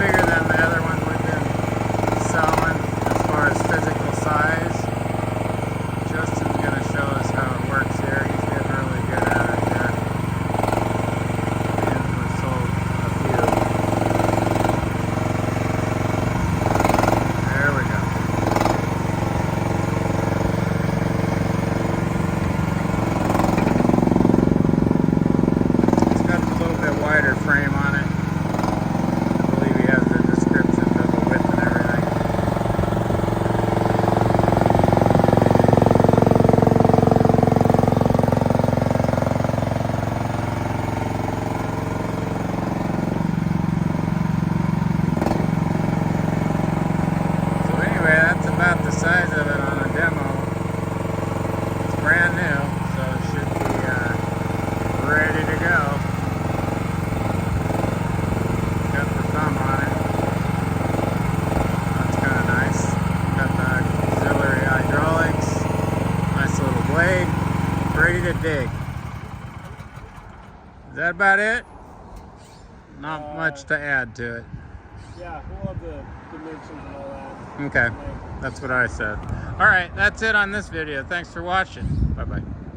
bigger than the other one we've been selling as far as physical size. Justin's going to show us how it works here. He's getting really good at it here. And we've sold a few. There we go. It's got a little bit wider frame on it. I believe he has the description of the width and everything. So anyway, that's about the size of it on a demo. It's brand new, so it should be ready to go. Got the thumb on it. That's kind of nice. Got the auxiliary hydraulics. Nice little blade. Ready to dig. Is that about it? Not much to add to it. Yeah, we'll have the dimensions and all that. Okay, that's what I said. All right, that's it on this video. Thanks for watching. Bye-bye.